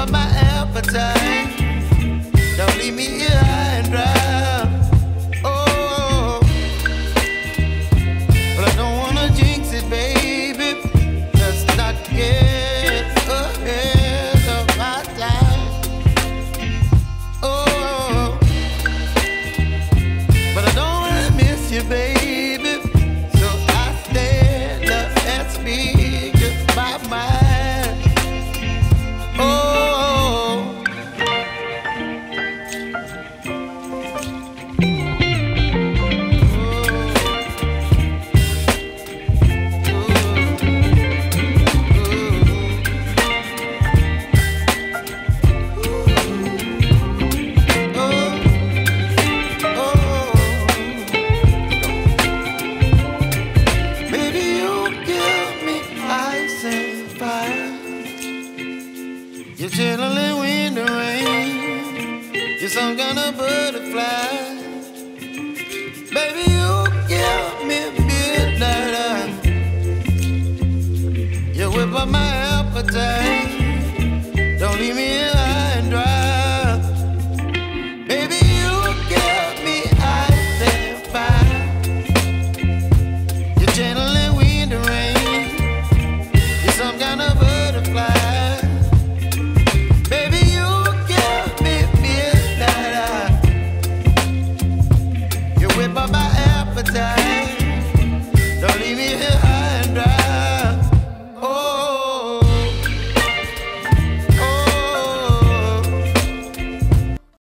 up my appetite. Don't leave me here high and dry. Oh, but I don't wanna jinx it, baby. Let's not get ahead of my time. Oh, but I don't wanna miss you, baby. So I stand up and speak just my mind. Oh. You're chilling when the rain. You're some kind of butterfly. Baby, you give me midnight. You whip up my appetite.